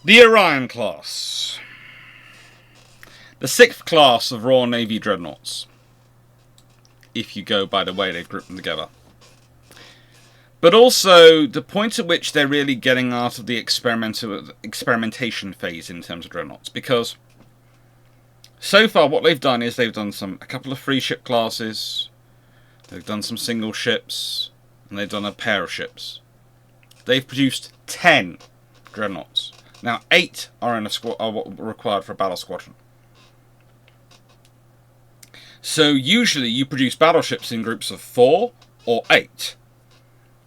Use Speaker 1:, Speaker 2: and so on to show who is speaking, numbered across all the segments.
Speaker 1: The Orion class. The 6th class of Royal Navy dreadnoughts. If you go by the way they've grouped them together. But also the point at which they're really getting out of the experimentation phase in terms of dreadnoughts. Because so far what they've done is they've done a couple of free ship classes, they've done some single ships, and they've done a pair of ships. They've produced 10 dreadnoughts. Now 8 are required for a battle squadron. So usually you produce battleships in groups of 4 or 8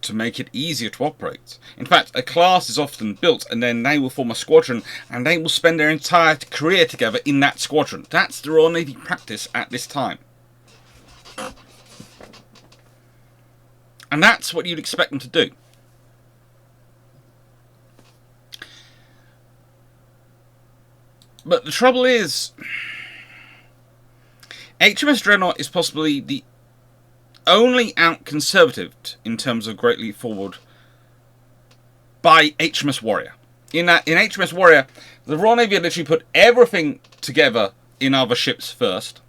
Speaker 1: to make it easier to operate. In fact, a class is often built and then they will form a squadron and they will spend their entire career together in that squadron. That's the Royal Navy practice at this time. And that's what you'd expect them to do. But the trouble is, HMS Dreadnought is possibly the only out-conservative in terms of Great Leap Forward by HMS Warrior. In HMS Warrior, the Royal Navy literally put everything together in other ships first.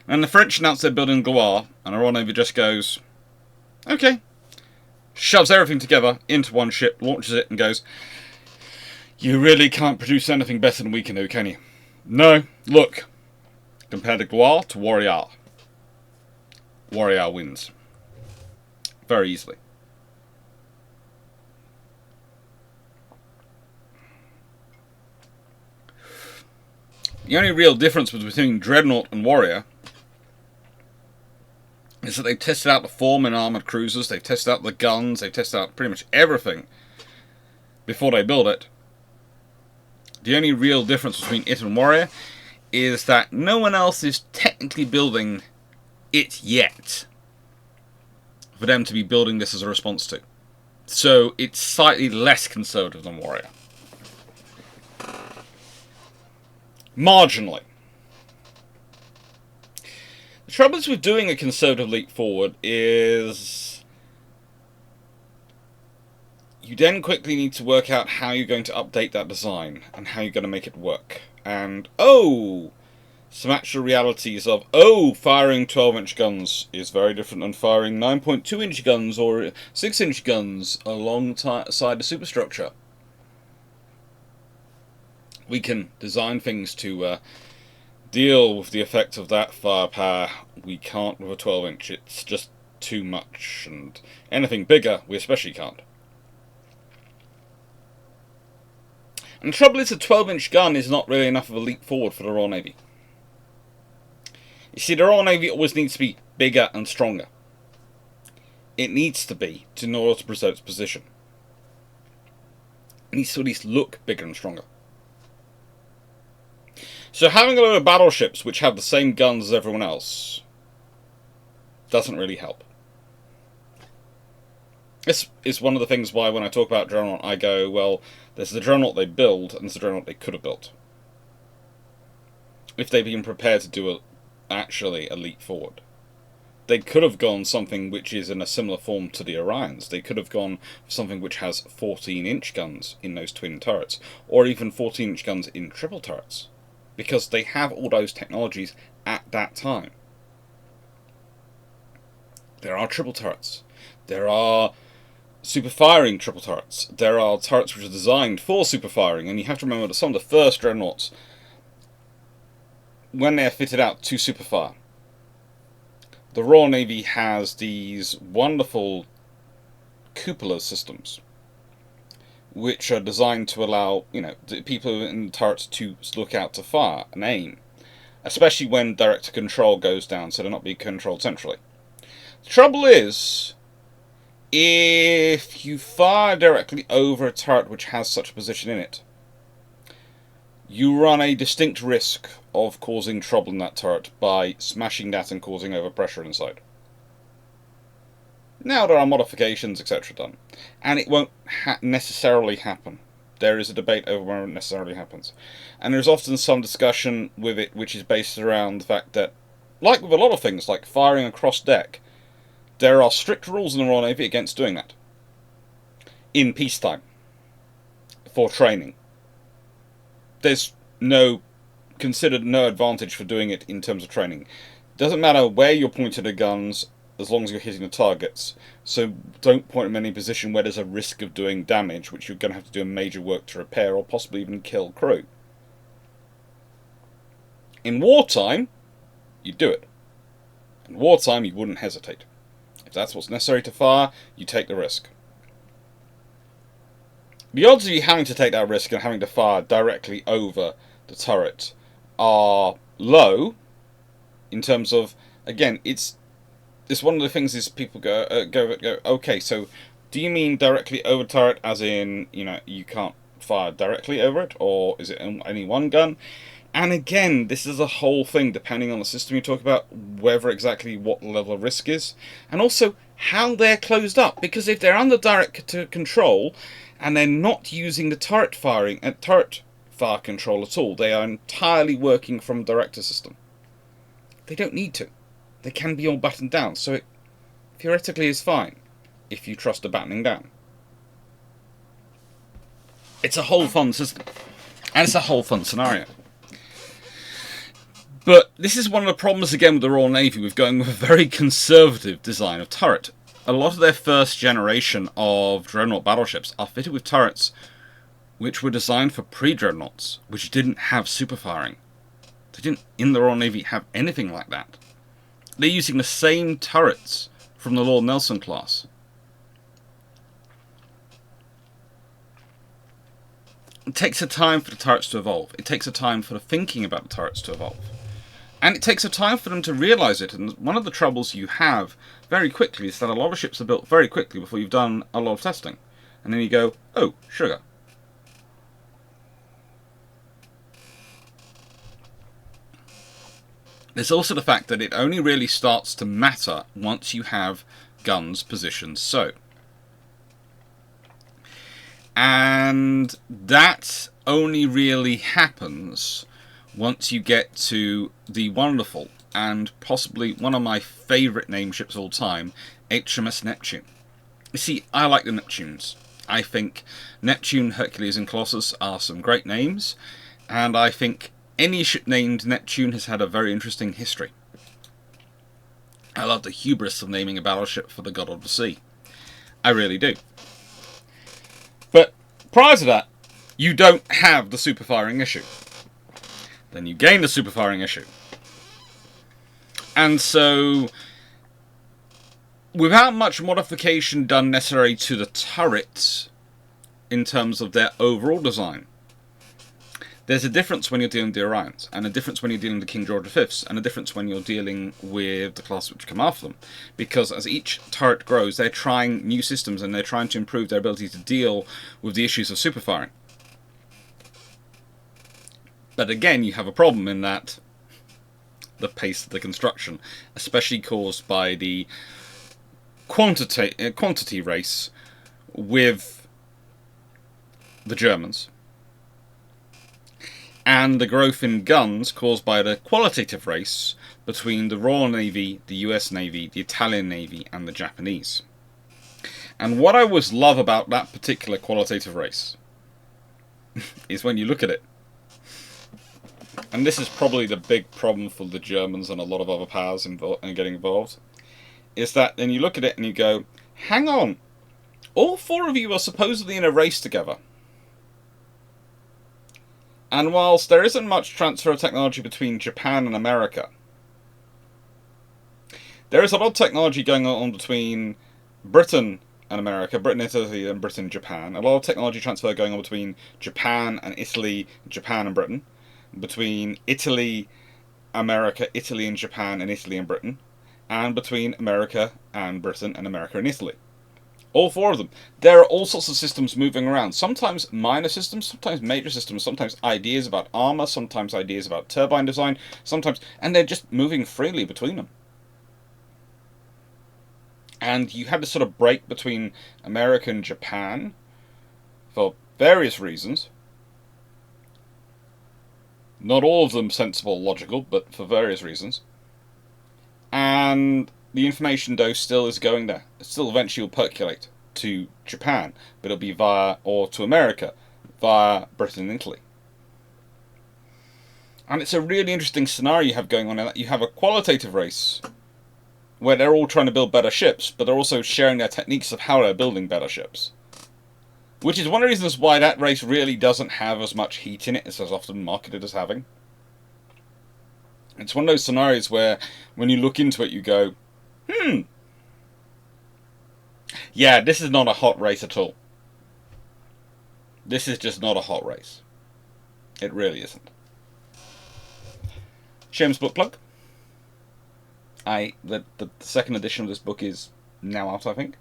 Speaker 1: And the French announced they're building Gloire, and the Royal Navy just goes, okay. Shoves everything together into one ship, launches it, and goes, you really can't produce anything better than we can do, can you? No, look. Compare the Gloire to Warrior. Warrior wins. Very easily. The only real difference between Dreadnought and Warrior is that they've tested out the form in armoured cruisers, they've tested out the guns, they've tested out pretty much everything before they build it. The only real difference between it and Warrior is that no one else is technically building it yet for them to be building this as a response to. So it's slightly less conservative than Warrior. Marginally. The troubles with doing a conservative leap forward is you then quickly need to work out how you're going to update that design and how you're going to make it work. And some actual realities of, firing 12-inch guns is very different than firing 9.2-inch guns or 6-inch guns alongside the superstructure. We can design things to deal with the effect of that firepower. We can't with a 12-inch. It's just too much. And anything bigger, we especially can't. And the trouble is, a 12-inch gun is not really enough of a leap forward for the Royal Navy. You see, the Royal Navy always needs to be bigger and stronger. It needs to be, in order to preserve its position. It needs to at least look bigger and stronger. So having a load of battleships which have the same guns as everyone else doesn't really help. This is one of the things why when I talk about Dreadnought I go, well, there's the Dreadnought they build and there's the Dreadnought they could have built. If they'd been prepared to do actually a leap forward. They could have gone something which is in a similar form to the Orions. They could have gone for something which has 14-inch guns in those twin turrets, or even 14-inch guns in triple turrets. Because they have all those technologies at that time. There are triple turrets. There are super firing triple turrets. There are turrets which are designed for super firing, and you have to remember that some of the first dreadnoughts, when they are fitted out to super fire, the Royal Navy has these wonderful cupola systems which are designed to allow, people in the turrets to look out to fire and aim, especially when direct control goes down, so they're not being controlled centrally. The trouble is, if you fire directly over a turret which has such a position in it, you run a distinct risk of causing trouble in that turret by smashing that and causing overpressure inside. Now there are modifications, etc. done, and it won't necessarily happen. There is a debate over whether it necessarily happens. And there's often some discussion with it which is based around the fact that, like with a lot of things, like firing across deck, there are strict rules in the Royal Navy against doing that. In peacetime. For training. there's considered no advantage for doing it in terms of training. Doesn't matter where you're pointing the guns, as long as you're hitting the targets. So don't point them in any position where there's a risk of doing damage, which you're going to have to do major work to repair, or possibly even kill crew. In wartime, you do it. In wartime, you wouldn't hesitate. If that's what's necessary to fire, you take the risk. The odds of you having to take that risk and having to fire directly over the turret are low. In terms of, again, it's one of the things is people go, okay, so do you mean directly over turret as in, you can't fire directly over it, or is it only one gun? And again, this is a whole thing depending on the system you talk about, whether exactly what level of risk is, and also how they're closed up, because if they're under direct control and they're not using the turret fire control at all, they are entirely working from director system. They don't need to. They can be all battened down, so it theoretically is fine if you trust the battening down. It's a whole fun system, and it's a whole fun scenario. But this is one of the problems again with the Royal Navy with going with a very conservative design of turret. A lot of their first generation of dreadnought battleships are fitted with turrets which were designed for pre-dreadnoughts, which didn't have super firing. They didn't, in the Royal Navy, have anything like that. They're using the same turrets from the Lord Nelson class. It takes a time for the turrets to evolve. It takes a time for the thinking about the turrets to evolve. And it takes a time for them to realise it. And one of the troubles you have very quickly is that a lot of ships are built very quickly before you've done a lot of testing. And then you go, oh, sugar. There's also the fact that it only really starts to matter once you have guns positioned so. And that only really happens once you get to the wonderful and possibly one of my favourite name ships of all time, HMS Neptune. You see, I like the Neptunes. I think Neptune, Hercules and Colossus are some great names, and I think any ship named Neptune has had a very interesting history. I love the hubris of naming a battleship for the god of the sea. I really do. But prior to that, you don't have the super firing issue. Then you gain the super firing issue. And so, without much modification done necessary to the turrets in terms of their overall design, there's a difference when you're dealing with the Orions, and a difference when you're dealing with the King George V's, and a difference when you're dealing with the class which come after them. Because as each turret grows, they're trying new systems, and they're trying to improve their ability to deal with the issues of super firing. But again, you have a problem in that the pace of the construction, especially caused by the quantity race with the Germans, and the growth in guns caused by the qualitative race between the Royal Navy, the US Navy, the Italian Navy, and the Japanese. And what I always love about that particular qualitative race is when you look at it, and this is probably the big problem for the Germans and a lot of other powers getting involved, is that then you look at it and you go, hang on, all four of you are supposedly in a race together. And whilst there isn't much transfer of technology between Japan and America, there is a lot of technology going on between Britain and America, Britain, Italy, and Britain, Japan. A lot of technology transfer going on between Japan and Italy, Japan and Britain, between Italy, America, Italy and Japan, and Italy and Britain, and between America and Britain and America and Italy. All four of them. There are all sorts of systems moving around. Sometimes minor systems, sometimes major systems, sometimes ideas about armor, sometimes ideas about turbine design, and they're just moving freely between them. And you had this sort of break between America and Japan for various reasons. Not all of them sensible, logical, but for various reasons. And the information dose still is going there. It still eventually will percolate to Japan, but it'll be to America, via Britain and Italy. And it's a really interesting scenario you have going on in that you have a qualitative race where they're all trying to build better ships, but they're also sharing their techniques of how they're building better ships. Which is one of the reasons why that race really doesn't have as much heat in it as is often marketed as having. It's one of those scenarios where, when you look into it, you go, yeah, this is not a hot race at all. This is just not a hot race. It really isn't. Shameless book plug. The second edition of this book is now out, I think.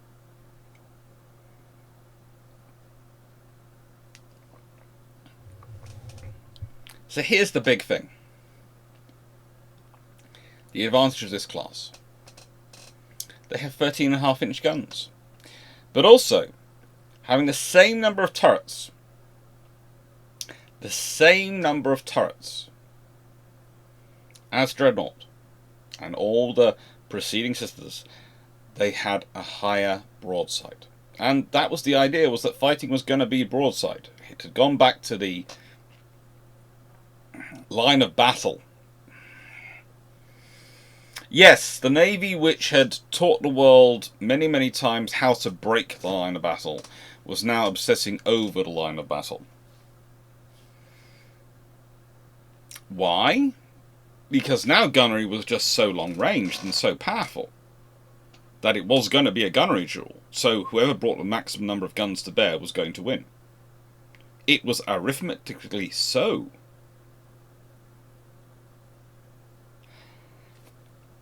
Speaker 1: So here's the big thing. The advantage of this class. They have 13.5-inch guns. But also, having the same number of turrets. The same number of turrets as Dreadnought and all the preceding sisters, they had a higher broadside. And that was the idea, was that fighting was going to be broadside. It had gone back to the line of battle. Yes, the Navy, which had taught the world many, many times how to break the line of battle, was now obsessing over the line of battle. Why? Because now gunnery was just so long-ranged and so powerful that it was going to be a gunnery duel. So whoever brought the maximum number of guns to bear was going to win. It was arithmetically so.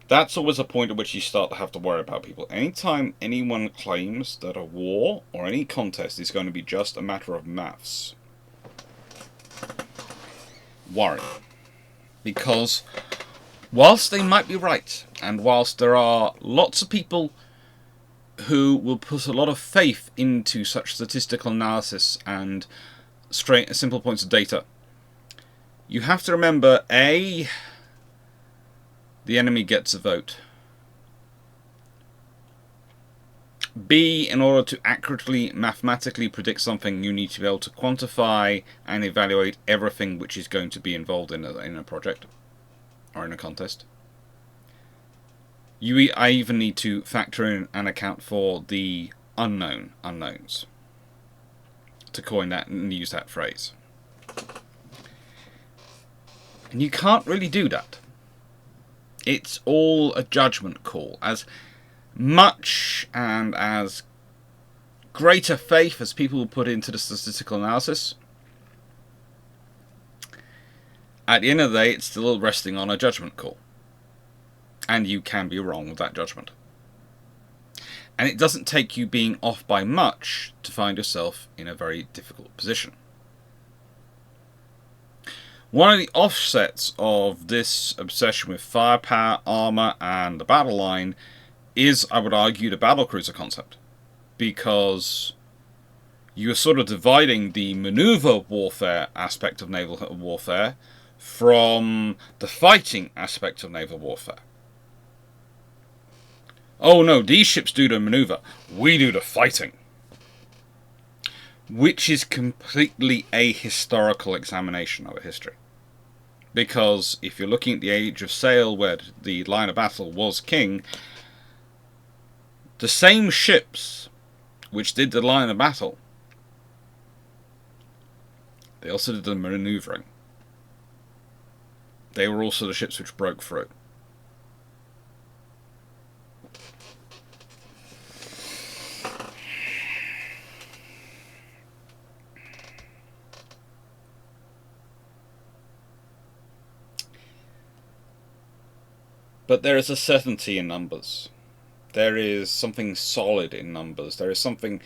Speaker 1: That's always a point at which you start to have to worry about people. Anytime anyone claims that a war or any contest is going to be just a matter of maths, worry. Because whilst they might be right, and whilst there are lots of people who will put a lot of faith into such statistical analysis and simple points of data, you have to remember, A, the enemy gets a vote. B, in order to accurately mathematically predict something, you need to be able to quantify and evaluate everything which is going to be involved in a project or in a contest. I even need to factor in and account for the unknowns, to coin that and use that phrase. And you can't really do that. It's all a judgment call. As much and as greater faith as people will put into the statistical analysis, at the end of the day, it's still resting on a judgment call. And you can be wrong with that judgment. And it doesn't take you being off by much to find yourself in a very difficult position. One of the offsets of this obsession with firepower, armour, and the battle line is, I would argue, the battlecruiser concept. Because you are sort of dividing the maneuver warfare aspect of naval warfare from the fighting aspect of naval warfare. Oh no, these ships do the maneuver, we do the fighting. Which is completely a historical examination of a history. Because if you're looking at the Age of Sail, where the line of battle was king, the same ships which did the line of battle, they also did the manoeuvring. They were also the ships which broke through. But there is a certainty in numbers. There is something solid in numbers. There is something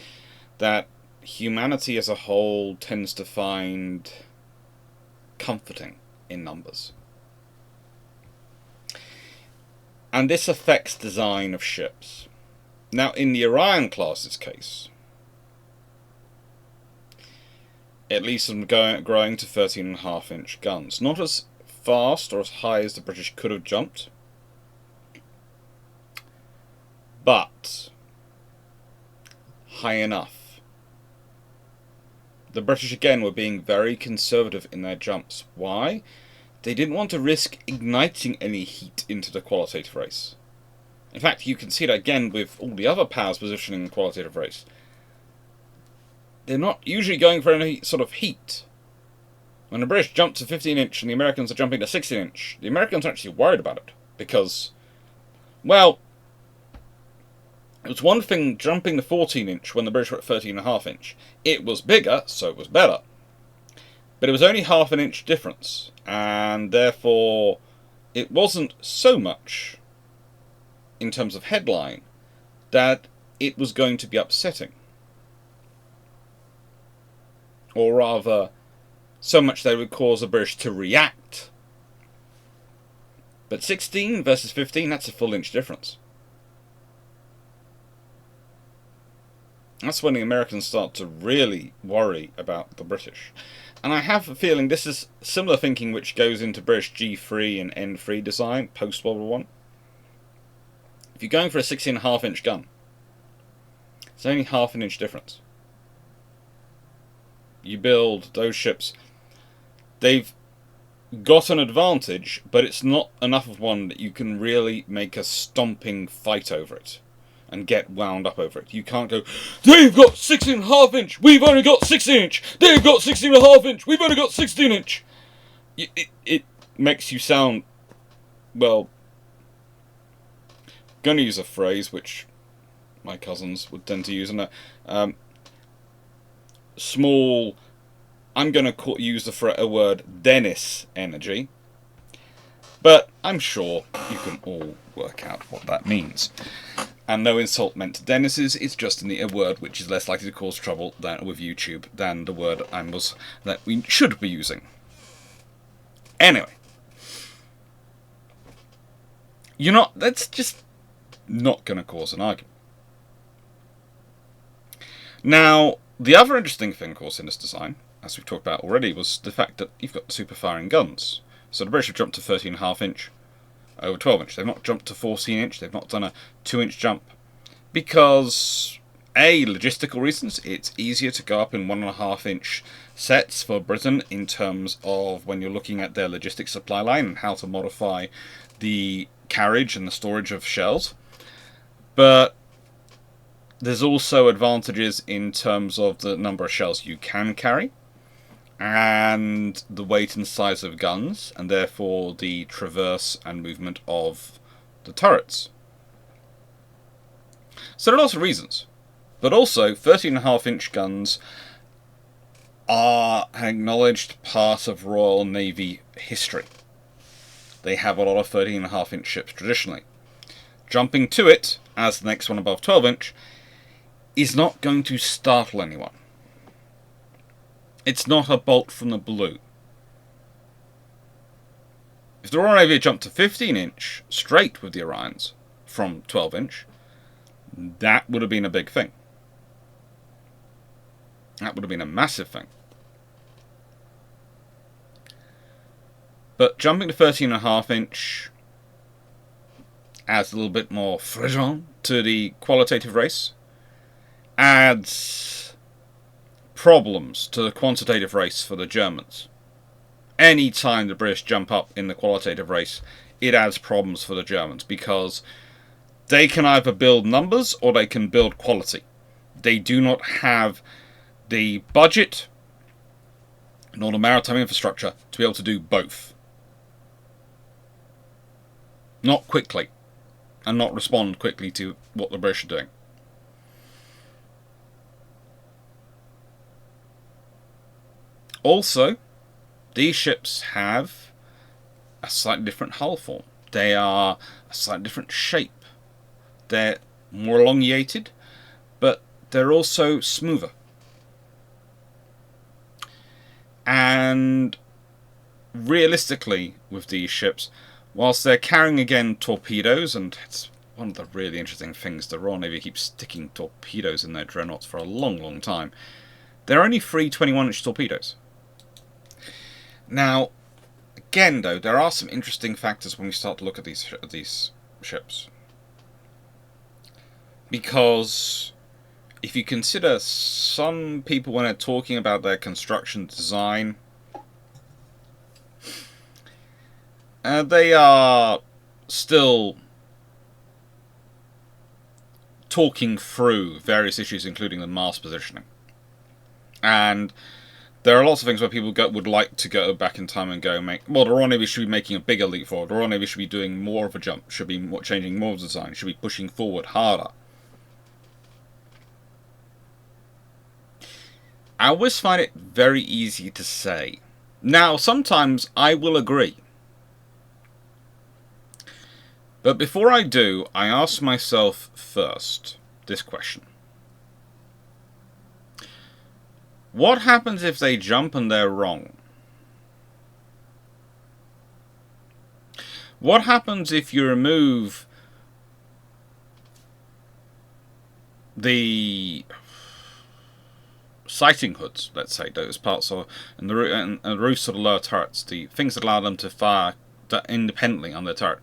Speaker 1: that humanity as a whole tends to find comforting in numbers. And this affects design of ships. Now, in the Orion class's case, at least I'm growing to 13.5-inch guns. Not as fast or as high as the British could have jumped, but high enough. The British again were being very conservative in their jumps. Why? they didn't want to risk igniting any heat into the qualitative race. In fact, you can see that again with all the other powers positioning the qualitative race. They're not usually going for any sort of heat. When the British jump to 15-inch and the Americans are jumping to 16-inch, the Americans are actually worried about it. Because, well, it was one thing jumping to 14-inch when the British were at 13.5-inch. It was bigger, so it was better. But it was only half an inch difference. And therefore, it wasn't so much, in terms of headline, that it was going to be upsetting. Or rather, so much that it would cause the British to react. But 16 versus 15, that's a full inch difference. That's when the Americans start to really worry about the British. And I have a feeling this is similar thinking which goes into British G3 and N3 design post-World War I. If you're going for a 16.5-inch gun, it's only half an inch difference. You build those ships, they've got an advantage, but it's not enough of one that you can really make a stomping fight over it and get wound up over it. You can't go, they've got 16.5-inch, we've only got 16-inch, they've got 16.5-inch, we've only got 16-inch. It makes you sound, well, I'm going to use a phrase which my cousins would tend to use, and small, I'm going to use a word, Dennis energy, but I'm sure you can all work out what that means. And no insult meant to Dennis's, it's just a word which is less likely to cause trouble with YouTube than the word that we should be using. Anyway, that's just not going to cause an argument. Now, the other interesting thing, of course, in this design, as we've talked about already, was the fact that you've got super firing guns. So the British have jumped to 13.5-inch over 12-inch. They've not jumped to 14-inch. They've not done a 2-inch jump because, A, logistical reasons. It's easier to go up in 1.5-inch sets for Britain in terms of when you're looking at their logistics supply line and how to modify the carriage and the storage of shells. But there's also advantages in terms of the number of shells you can carry and the weight and size of guns, and therefore the traverse and movement of the turrets. So there are lots of reasons. But also, 13.5-inch guns are an acknowledged part of Royal Navy history. They have a lot of 13.5-inch ships traditionally. Jumping to it, as the next one above 12-inch, is not going to startle anyone. It's not a bolt from the blue. If the Royal Navy had jumped to 15-inch straight with the Orions from 12-inch, that would have been a big thing. That would have been a massive thing. But jumping to 13.5-inch adds a little bit more frisson to the qualitative race, adds problems to the quantitative race for the Germans. Any time the British jump up in the qualitative race, it adds problems for the Germans because they can either build numbers or they can build quality. They do not have the budget nor the maritime infrastructure to be able to do both. Not quickly, and not respond quickly to what the British are doing. Also, these ships have a slightly different hull form. They are a slightly different shape. They're more elongated, but they're also smoother. And realistically, with these ships, whilst they're carrying again torpedoes, and it's one of the really interesting things, the Royal Navy keeps sticking torpedoes in their dreadnoughts for a long, long time. They're only 3 21-inch torpedoes. Now, again, though, there are some interesting factors when we start to look at these ships. Because if you consider some people, when they're talking about their construction design, They are still talking through various issues, including the mast positioning. And there are lots of things where people would like to go back in time and go the Royal Navy should be making a bigger leap forward. The Royal Navy should be doing more of a jump, should be changing more of the design, should be pushing forward harder. I always find it very easy to say. Now, sometimes I will agree. But before I do, I ask myself first this question. What happens if they jump and they're wrong? What happens if you remove the sighting hoods, let's say, those parts, and the roofs of the lower turrets, the things that allow them to fire independently on their turret?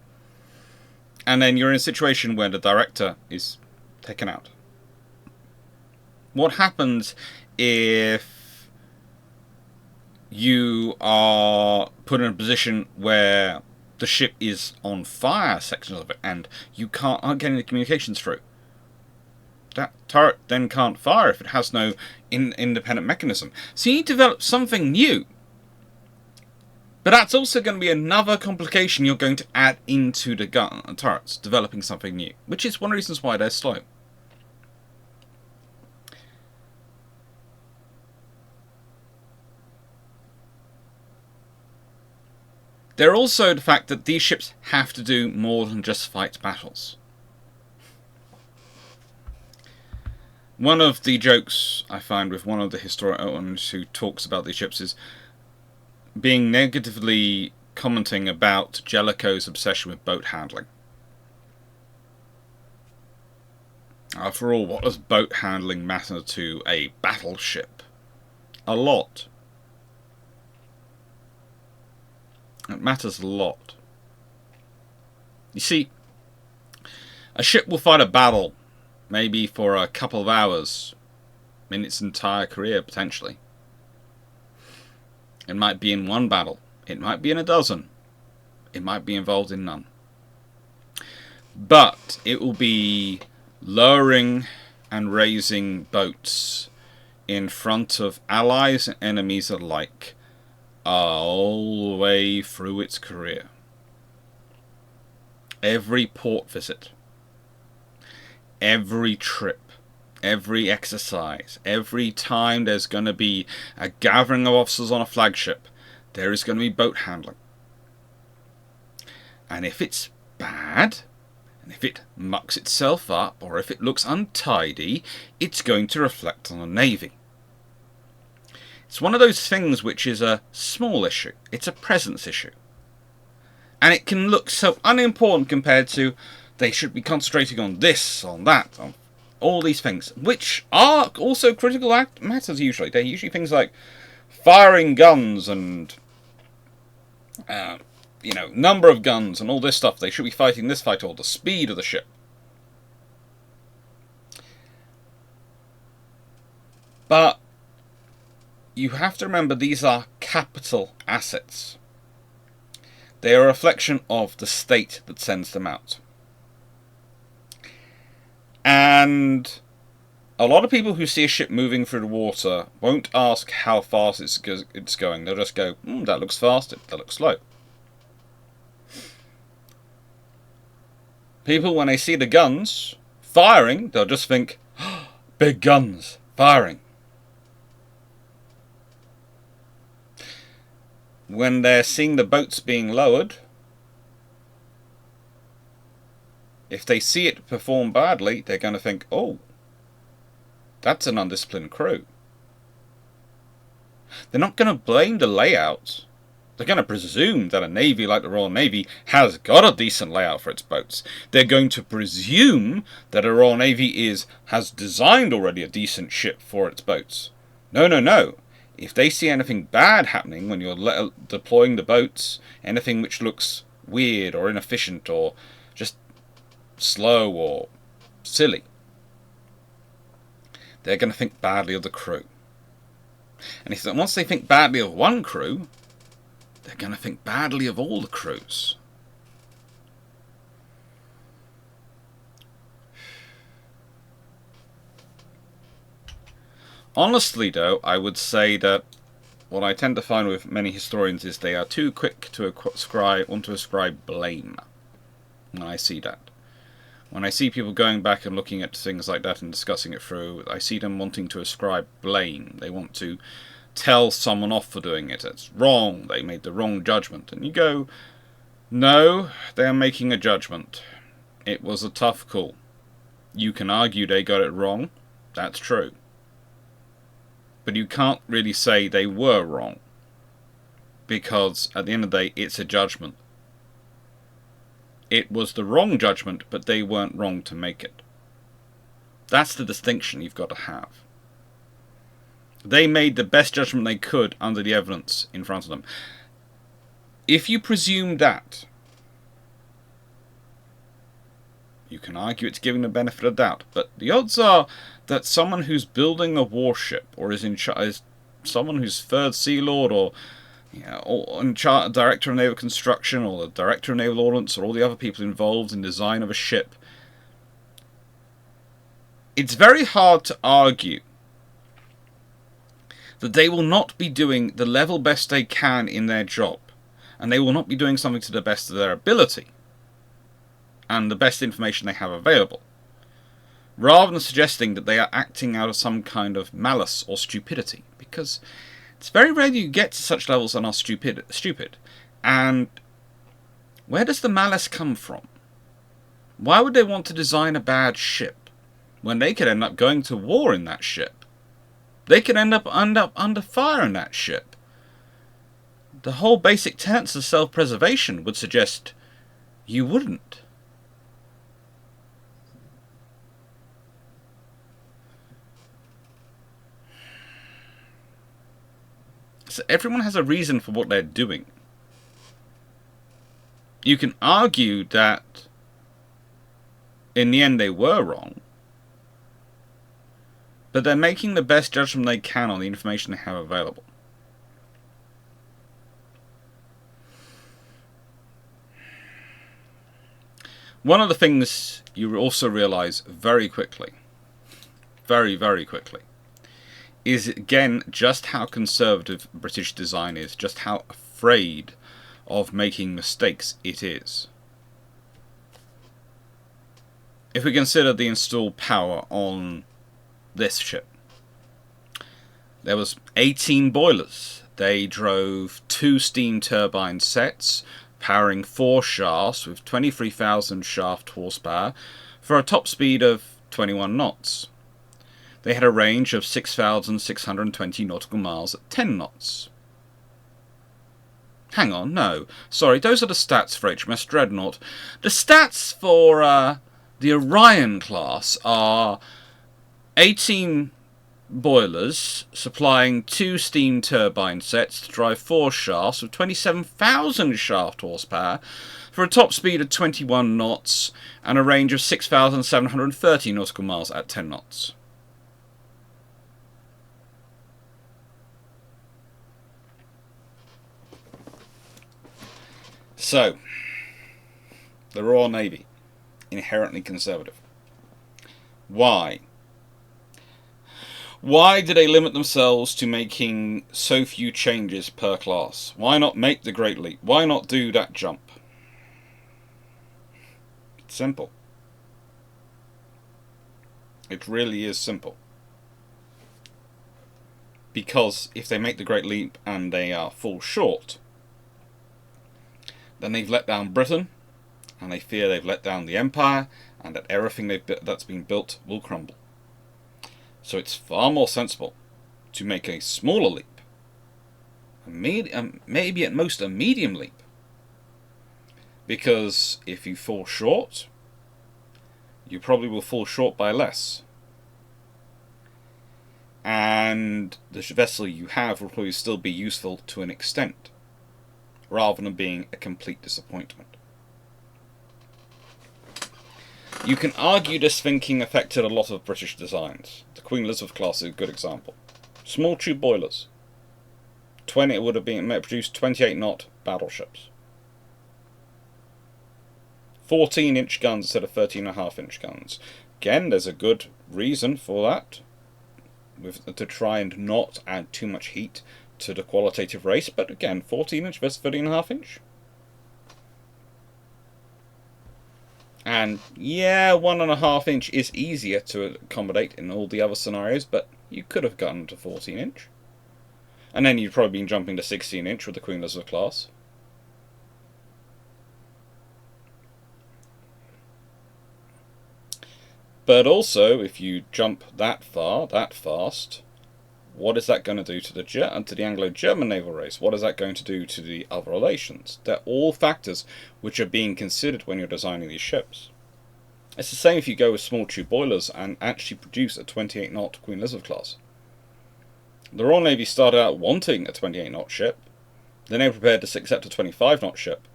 Speaker 1: And then you're in a situation where the director is taken out. What happens if you are put in a position where the ship is on fire, sections of it, and you aren't getting the communications through? That turret then can't fire if it has no independent mechanism. So you need to develop something new. But that's also going to be another complication you're going to add into the turrets, developing something new, which is one of the reasons why they're slow. There's also the fact that these ships have to do more than just fight battles. One of the jokes I find with one of the historians who talks about these ships is being negatively commenting about Jellicoe's obsession with boat handling. After all, what does boat handling matter to a battleship? A lot. It matters a lot. You see, a ship will fight a battle maybe for a couple of hours in its entire career, potentially. It might be in one battle. It might be in a dozen. It might be involved in none. But it will be lowering and raising boats in front of allies and enemies alike all the way through its career. Every port visit, every trip, every exercise, every time there's going to be a gathering of officers on a flagship, there is going to be boat handling. And if it's bad, and if it mucks itself up, or if it looks untidy, it's going to reflect on the Navy. It's one of those things which is a small issue. It's a presence issue. And it can look so unimportant compared to they should be concentrating on this, on that, on all these things, which are also critical matters usually. They're usually things like firing guns and, number of guns and all this stuff. They should be fighting this fight, or the speed of the ship. But you have to remember these are capital assets. They are a reflection of the state that sends them out. And a lot of people who see a ship moving through the water won't ask how fast it's going. They'll just go, that looks fast, that looks slow. People, when they see the guns firing, they'll just think, big guns firing. When they're seeing the boats being lowered, if they see it perform badly, they're going to think, that's an undisciplined crew. They're not going to blame the layout. They're going to presume that a Navy like the Royal Navy has got a decent layout for its boats. They're going to presume that a Royal Navy has designed already a decent ship for its boats. No. If they see anything bad happening when you're deploying the boats, anything which looks weird or inefficient or just slow or silly, they're going to think badly of the crew. And once they think badly of one crew, they're going to think badly of all the crews. Honestly, though, I would say that what I tend to find with many historians is they are too quick to ascribe blame. When I see that. When I see people going back and looking at things like that and discussing it through, I see them wanting to ascribe blame. They want to tell someone off for doing it. It's wrong. They made the wrong judgment. And you go, no, they are making a judgment. It was a tough call. You can argue they got it wrong. That's true. But you can't really say they were wrong. Because at the end of the day, it's a judgment. It was the wrong judgment, but they weren't wrong to make it. That's the distinction you've got to have. They made the best judgment they could under the evidence in front of them. If you presume that, you can argue it's giving the benefit of the doubt, but the odds are that someone who's building a warship, or is someone who's third Sea Lord, or director of naval construction, or the director of naval ordnance, or all the other people involved in design of a ship, it's very hard to argue that they will not be doing the level best they can in their job, and they will not be doing something to the best of their ability and the best information they have available, rather than suggesting that they are acting out of some kind of malice or stupidity, because it's very rare you get to such levels and are stupid. And where does the malice come from? Why would they want to design a bad ship when they could end up going to war in that ship? They could end up under fire in that ship. The whole basic tenets of self-preservation would suggest you wouldn't. So everyone has a reason for what they're doing. You can argue that in the end they were wrong, but they're making the best judgment they can on the information they have available. One of the things you also realize very quickly, very, very quickly, is again just how conservative British design is, just how afraid of making mistakes it is. If we consider the installed power on this ship, there was 18 boilers. They drove 2 steam turbine sets, powering 4 shafts with 23,000 shaft horsepower for a top speed of 21 knots. They had a range of 6,620 nautical miles at 10 knots. Hang on, no. Sorry, those are the stats for HMS Dreadnought. The stats for the Orion class are 18 boilers supplying 2 steam turbine sets to drive 4 shafts with 27,000 shaft horsepower for a top speed of 21 knots and a range of 6,730 nautical miles at 10 knots. So, the Royal Navy, inherently conservative. Why? Why do they limit themselves to making so few changes per class? Why not make the Great Leap? Why not do that jump? It's simple. It really is simple. Because if they make the Great Leap and they fall short, then they've let down Britain, and they fear they've let down the Empire, and that everything that's been built will crumble. So it's far more sensible to make a smaller leap, maybe at most a medium leap, because if you fall short, you probably will fall short by less, and the vessel you have will probably still be useful to an extent, rather than being a complete disappointment. You can argue this thinking affected a lot of British designs. The Queen Elizabeth class is a good example. Small tube boilers. it would have been produced 28-knot battleships. 14-inch guns instead of 13.5-inch guns. Again, there's a good reason for that, to try and not add too much heat to the qualitative race, but again, 14-inch versus 13.5-inch. And yeah, 1.5-inch is easier to accommodate in all the other scenarios, but you could have gotten to 14-inch. And then you'd probably been jumping to 16-inch with the Queen Elizabeth class. But also, if you jump that far, that fast, what is that going to do to the Anglo-German naval race? What is that going to do to the other relations? They're all factors which are being considered when you're designing these ships. It's the same if you go with small tube boilers and actually produce a 28-knot Queen Elizabeth class. The Royal Navy started out wanting a 28-knot ship. Then they were prepared to accept a 25-knot ship.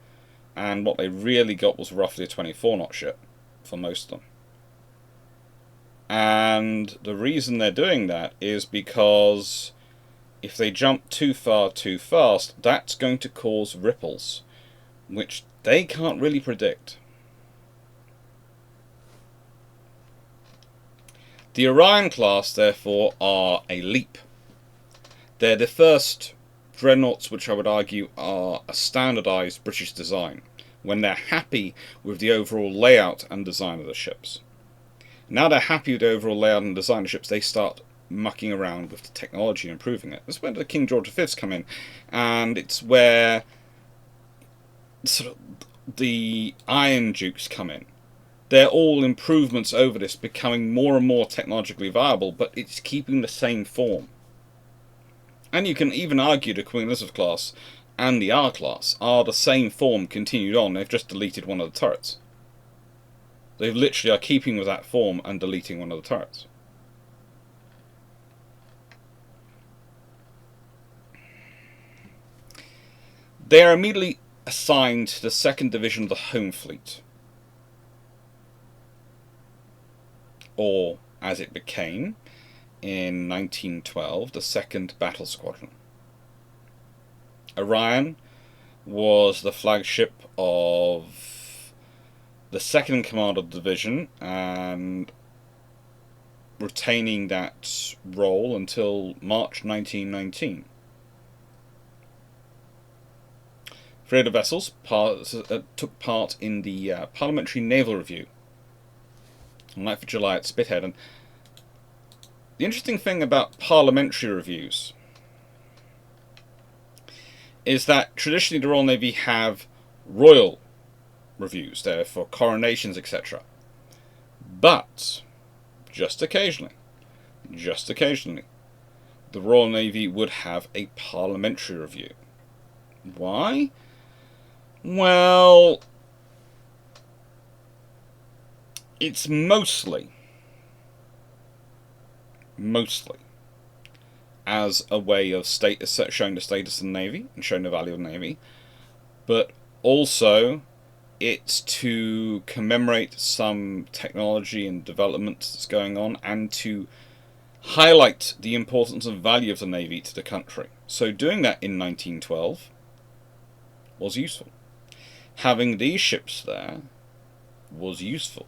Speaker 1: And what they really got was roughly a 24-knot ship for most of them. And the reason they're doing that is because if they jump too far too fast, that's going to cause ripples, which they can't really predict. The Orion class, therefore, are a leap. They're the first dreadnoughts which I would argue are a standardised British design, when they're happy with the overall layout and design of the ships. Now they're happy with the overall layout and design of ships, they start mucking around with the technology and improving it. That's where the King George V's come in, and it's where sort of the Iron Dukes come in. They're all improvements over this, becoming more and more technologically viable, but it's keeping the same form. And you can even argue the Queen Elizabeth class and the R class are the same form continued on, they've just deleted one of the turrets. They literally are keeping with that form and deleting one of the turrets. They are immediately assigned to the 2nd Division of the Home Fleet, or as it became in 1912, the 2nd Battle Squadron. Orion was the flagship of the 2nd command of the division, and retaining that role until March 1919. 3 of the vessels took part in the Parliamentary Naval Review on 9th of July at Spithead. And the interesting thing about parliamentary reviews is that traditionally the Royal Navy have royal reviews there for coronations, etc. But just occasionally, the Royal Navy would have a parliamentary review. Why? Well, it's mostly as a way of showing the status of the Navy and showing the value of the Navy, but also it's to commemorate some technology and development that's going on, and to highlight the importance and value of the Navy to the country. So doing that in 1912 was useful. Having these ships there was useful.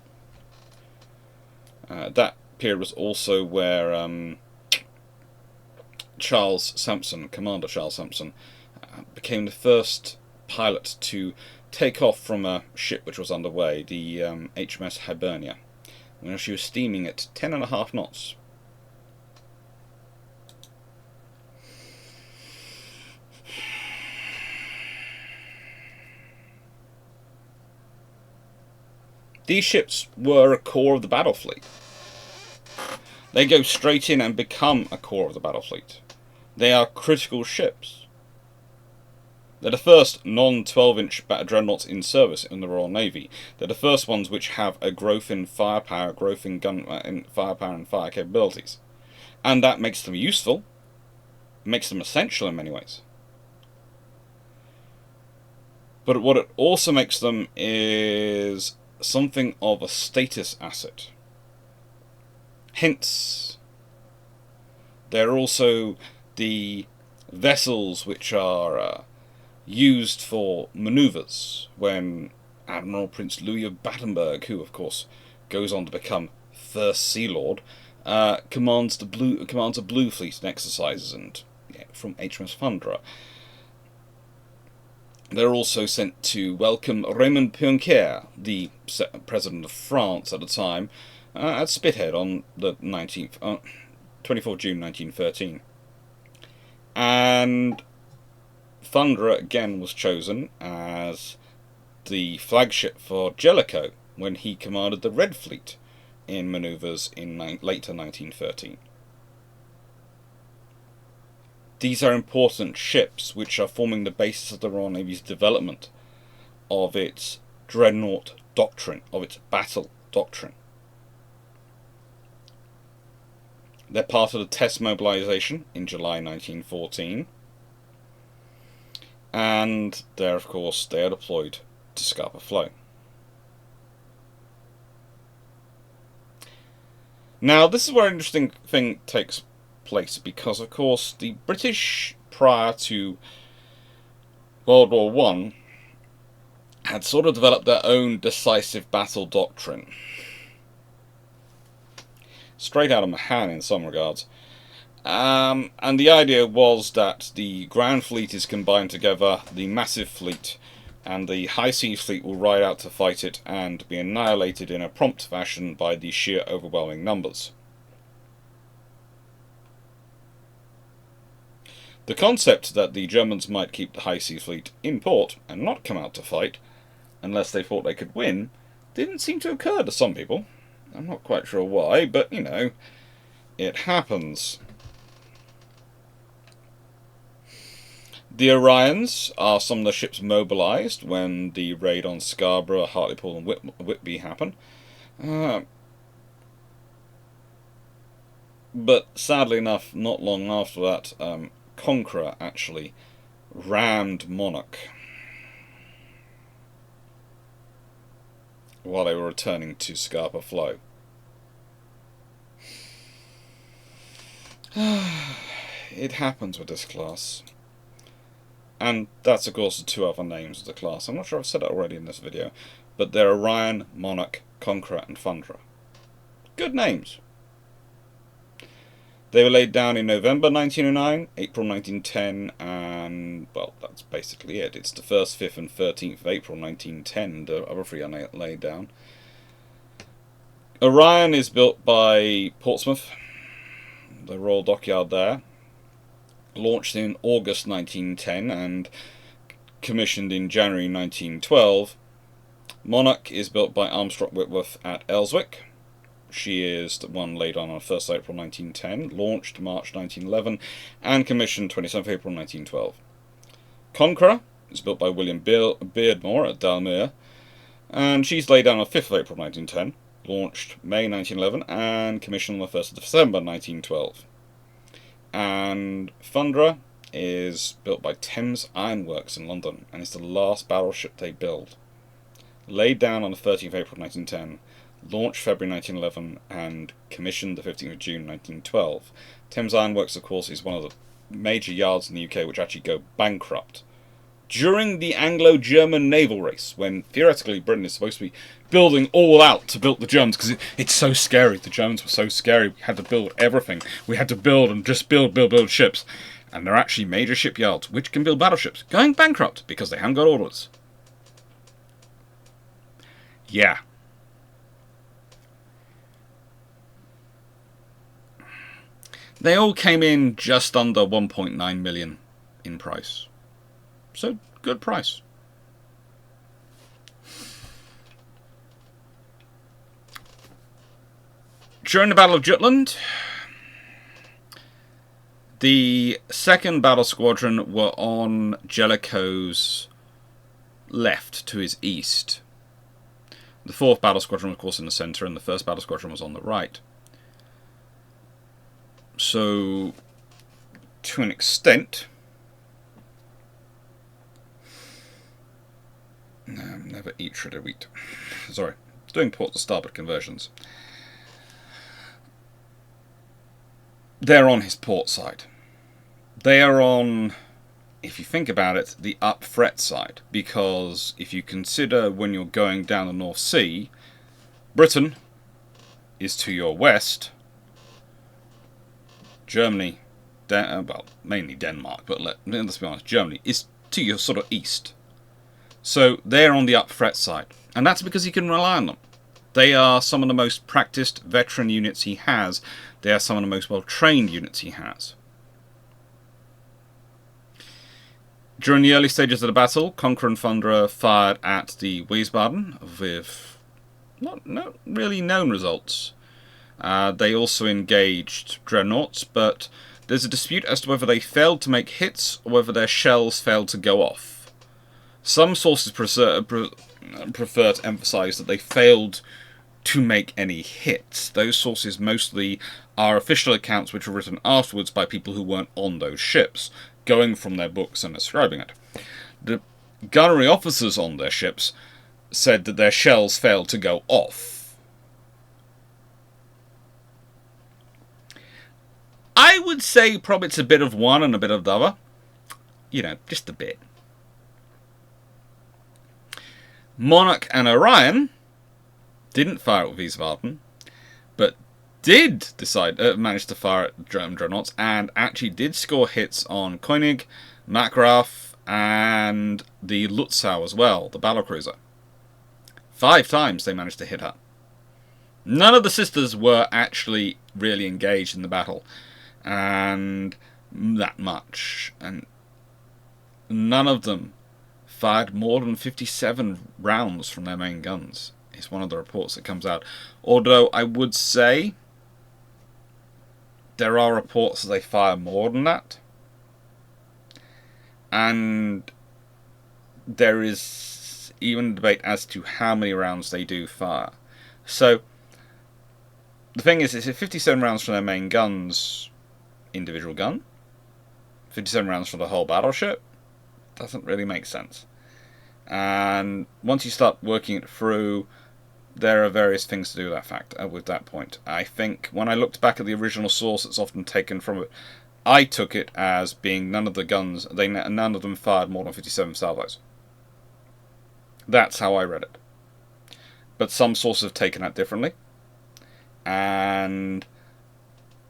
Speaker 1: That period was also where Charles Sampson, Commander Charles Sampson, became the first pilot to take off from a ship which was underway, the HMS Hibernia, when she was steaming at 10.5 knots. These ships were a core of the battle fleet. They go straight in and become a core of the battle fleet. They are critical ships. They're the first non-12-inch dreadnoughts in service in the Royal Navy. They're the first ones which have a growth in firepower, growth in firepower and fire capabilities. And that makes them useful, makes them essential in many ways. But what it also makes them is something of a status asset. Hence, they're also the vessels which are used for manoeuvres when Admiral Prince Louis of Battenberg, who of course goes on to become First Sea Lord, commands a blue fleet in exercises, and from HMS Thundra. They're also sent to welcome Raymond Poincaré, the president of France at the time, at Spithead on the 24th June 1913. And Thundra again was chosen as the flagship for Jellicoe when he commanded the Red Fleet in manoeuvres in later 1913. These are important ships which are forming the basis of the Royal Navy's development of its dreadnought doctrine, of its battle doctrine. They're part of the test mobilisation in July 1914, and they are deployed to Scapa Flow. Now, this is where an interesting thing takes place, because of course the British, prior to World War I, had sort of developed their own decisive battle doctrine. Straight out of Mahan in some regards. And the idea was that the ground fleet is combined together, the massive fleet, and the high seas fleet will ride out to fight it and be annihilated in a prompt fashion by the sheer overwhelming numbers. The concept that the Germans might keep the high seas fleet in port and not come out to fight unless they thought they could win didn't seem to occur to some people. I'm not quite sure why, but it happens. The Orions are some of the ships mobilised when the raid on Scarborough, Hartlepool and Whitby happen. But sadly enough, not long after that, Conqueror actually rammed Monarch while they were returning to Scapa Flow. It happens with this class. And that's of course the two other names of the class. I'm not sure I've said it already in this video, but they're Orion, Monarch, Conqueror and Thundra. Good names. They were laid down in November 1909, April 1910, and, well, that's basically it. It's the 1st, 5th and 13th of April 1910 the other three are laid down. Orion is built by Portsmouth, the Royal Dockyard there, launched in August 1910 and commissioned in January 1912. Monarch is built by Armstrong Whitworth at Elswick. She is the one laid on 1st April 1910, launched March 1911, and commissioned 27th April 1912. Conqueror is built by William Beardmore at Dalmuir, and she's laid down on 5th April 1910, launched May 1911, and commissioned on the 1st of December 1912. And Thundra is built by Thames Ironworks in London, and is the last battleship they build. Laid down on the 13th April 1910, launched February 1911 and commissioned the 15th of June 1912. Thames Ironworks, of course, is one of the major yards in the UK which actually go bankrupt during the Anglo-German naval race, when theoretically Britain is supposed to be building all out to build the Germans, because it's so scary. The Germans were so scary. We had to build everything. We had to build and just build ships. And they're actually major shipyards which can build battleships going bankrupt because they haven't got orders. Yeah. They all came in just under 1.9 million in price. So, good price. During the Battle of Jutland, the 2nd Battle Squadron were on Jellicoe's left, to his east. The 4th Battle Squadron, of course, in the centre, and the 1st Battle Squadron was on the right. So, to an extent, never eat shredded wheat. Sorry, doing port to starboard conversions. They're on his port side. They are on, if you think about it, the up threat side, because if you consider when you're going down the North Sea, Britain is to your west, Germany, well, mainly Denmark, but let's be honest, Germany is to your sort of east. So they're on the up threat side, and that's because he can rely on them. They are some of the most practiced veteran units he has. They are some of the most well-trained units he has. During the early stages of the battle, Conqueror and Thunderer fired at the Wiesbaden with not really known results. They also engaged dreadnoughts, but there's a dispute as to whether they failed to make hits or whether their shells failed to go off. Some sources prefer to emphasize that they failed to make any hits. Those sources mostly are official accounts which were written afterwards by people who weren't on those ships, going from their books and describing it. The gunnery officers on their ships said that their shells failed to go off. I would say probably it's a bit of one and a bit of the other. You know, just a bit. Monarch and Orion didn't fire at Wiesbaden, but did manage to fire at German dreadnoughts, and actually did score hits on Koenig, Markgraf, and the Lutzow as well, the battlecruiser. 5 times they managed to hit her. None of the sisters were actually really engaged in the battle, and that much, and none of them fired more than 57 rounds from their main guns. It's one of the reports that comes out. Although I would say there are reports that they fire more than that. And there is even debate as to how many rounds they do fire. So the thing is, if 57 rounds from their main guns, individual gun, 57 rounds for the whole battleship, doesn't really make sense. And once you start working it through, there are various things to do with that point. I think when I looked back at the original source that's often taken from it, I took it as being none of them fired more than 57 salvos. That's how I read it. But some sources have taken that differently. And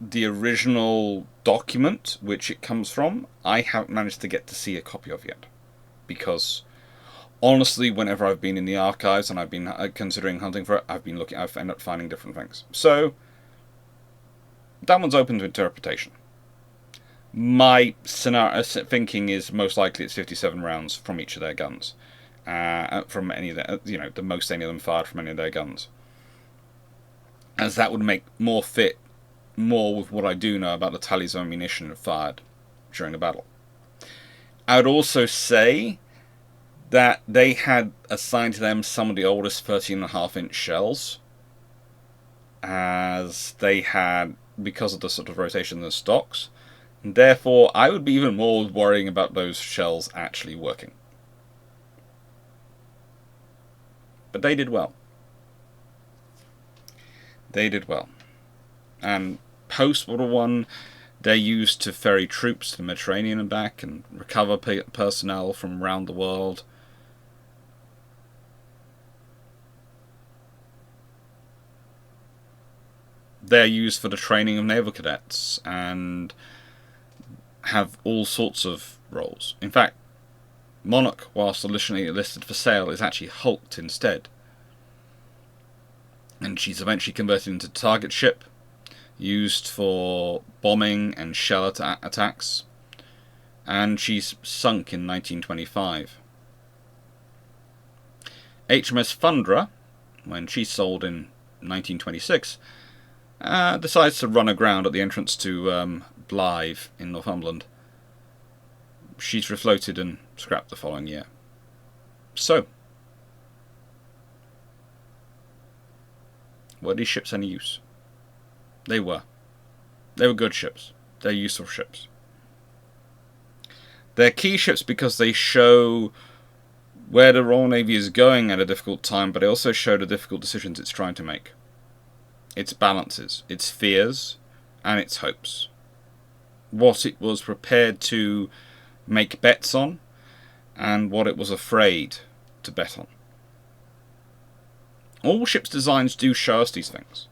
Speaker 1: the original document which it comes from, I haven't managed to get to see a copy of yet. Because honestly, whenever I've been in the archives and I've been considering hunting for it, I've ended up finding different things. So that one's open to interpretation. My thinking is most likely it's 57 rounds from each of their guns, from any of their, the most any of them fired from any of their guns, as that would make more with what I do know about the tallies of ammunition fired during the battle. I would also say that they had assigned to them some of the oldest 13.5-inch shells, as they had, because of the sort of rotation of the stocks. And therefore, I would be even more worrying about those shells actually working. But they did well. They did well. And post-World War I, they're used to ferry troops to the Mediterranean and back, and recover personnel from around the world. They're used for the training of naval cadets, and have all sorts of roles. In fact, Monarch, whilst initially listed for sale, is actually hulked instead. And she's eventually converted into target ship, used for bombing and shell attacks, and she's sunk in 1925. HMS Thunderer, when she sold in 1926, decides to run aground at the entrance to Blythe in Northumberland. She's refloated and scrapped the following year. So, were these ships any use? They were. They were good ships. They're useful ships. They're key ships because they show where the Royal Navy is going at a difficult time, but they also show the difficult decisions it's trying to make. Its balances, its fears, and its hopes. what it was prepared to make bets on, and what it was afraid to bet on. All ships' designs do show us these things.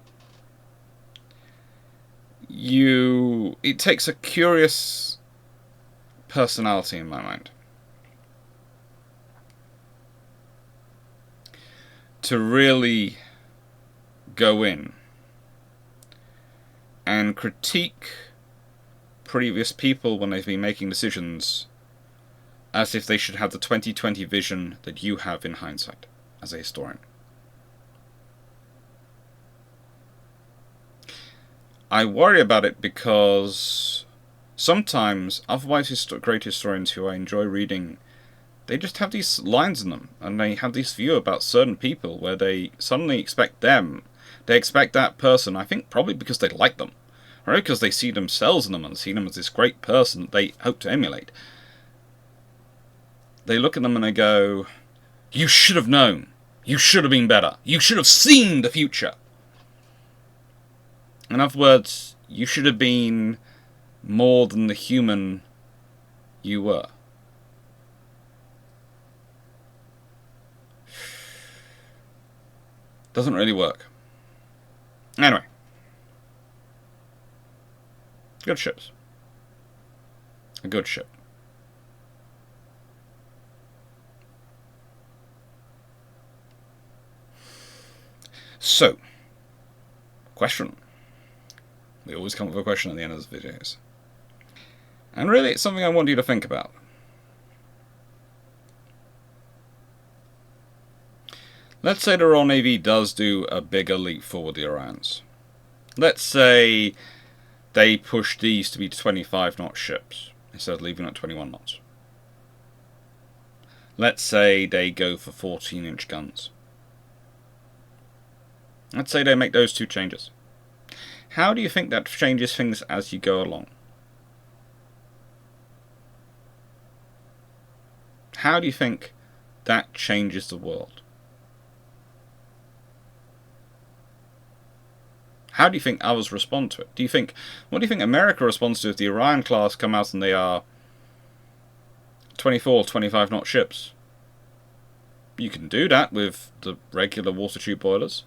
Speaker 1: It takes a curious personality in my mind to really go in and critique previous people when they've been making decisions as if they should have the 2020 vision that you have in hindsight as a historian. I worry about it because sometimes otherwise great historians who I enjoy reading, they just have these lines in them, and they have this view about certain people where they suddenly expect that person, I think probably because they like them, or because they see themselves in them and see them as this great person that they hope to emulate. They look at them and they go, you should have known, you should have been better, you should have seen the future. In other words, you should have been more than the human you were. Doesn't really work. Anyway. Good ships. A good ship. So, question. We always come up with a question at the end of the videos. And really, it's something I want you to think about. Let's say the Royal Navy does do a bigger leap forward the Orions. Let's say they push these to be 25-knot ships instead of leaving at 21 knots. Let's say they go for 14-inch guns. Let's say they make those two changes. How do you think that changes things as you go along? How do you think that changes the world? How do you think others respond to it? What do you think America responds to if the Orion class come out and they are 24, 25-knot ships? You can do that with the regular water tube boilers.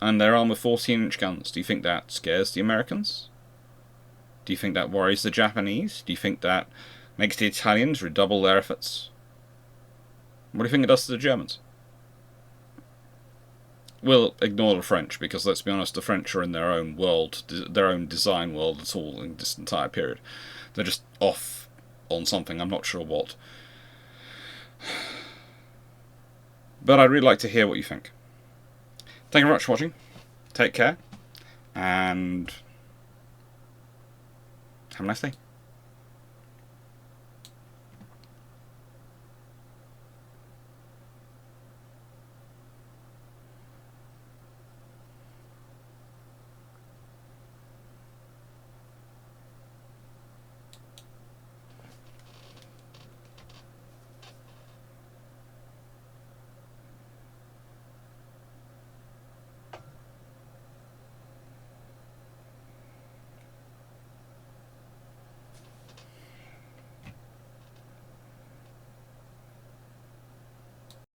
Speaker 1: And they're armed with 14-inch guns. Do you think that scares the Americans? Do you think that worries the Japanese? Do you think that makes the Italians redouble their efforts? What do you think it does to the Germans? We'll ignore the French, because let's be honest, the French are in their own world, their own design world at all in this entire period. They're just off on something, I'm not sure what. But I'd really like to hear what you think. Thank you very much for watching. Take care, and have a nice day.